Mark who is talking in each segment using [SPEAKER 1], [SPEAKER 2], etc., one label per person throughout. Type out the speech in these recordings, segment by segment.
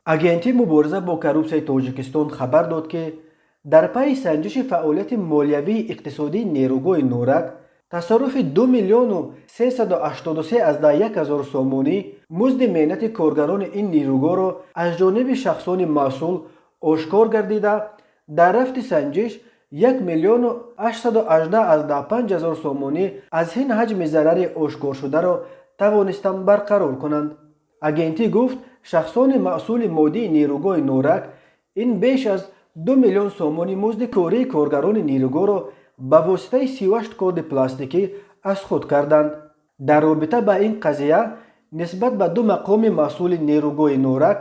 [SPEAKER 1] агентии мубориза бо коррупсияи тоҷикистон хабар дод ки дар пайи санҷиши фаъолияти молиявии иқтисодии нерӯгоҳи норак тасарруфи 2 миллиону 383 ҳазор сомонӣ музди меҳнати коргарони ин нерӯгоҳро аз ҷониби шахсони масъул ошкор гардида, дар рафти санҷиш 1 миллиону 818 ҳазор сомонӣ аз ин ҳаҷми зарари ошкоршударо тавонистанд барқарор кунанд. агентӣ гуфт, шахсони масъули моддии нерӯгоҳи норак ин беш аз 2 миллион сомони музди кории коргарони нерӯгоҳро ба воситаи 38 коди пластикӣ аз худ карданд. дар робита ба ин қазия нисбат ба ду мақоми масъули нерӯгоҳи норак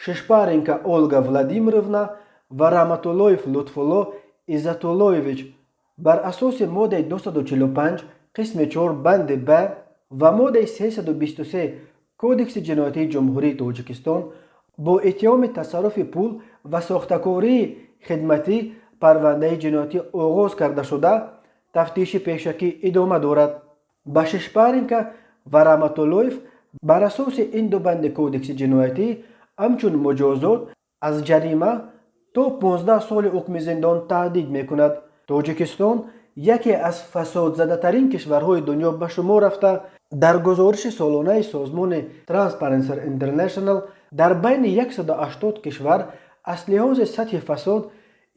[SPEAKER 1] Шишпаренко Олга Владимировна ва Раҳматуллоев Лутфулло Иззатуллоевич бар асоси моддаи 245 қисми 4 банди Б ва моддаи 323 Кодекси ҷиноятии ҷумҳурии Тоҷикистон бо иттиҳоми тасарруфи пул ва сохтакории хидматӣ парвандаи ҷиноятӣ оғоз карда шуда, тафтиши пешакӣ идома дорад. ба Шишпаренко ва Раҳматуллоев бар асоси ин ду банди Кодекси ҷиноятӣ ҳамчун муҷозот аз ҷарима то 15 соли ҳукми зиндон таҳдид мекунад. Тоҷикистон яке аз фасодзадатарин кишварҳои дунё ба шумор рафта, дар гузориши солонаи созмони Transparency International дар байни 180 кишвар аз лиҳози сатҳи фасод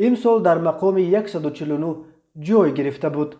[SPEAKER 1] имсол дар мақоми 149 ҷой гирифта буд.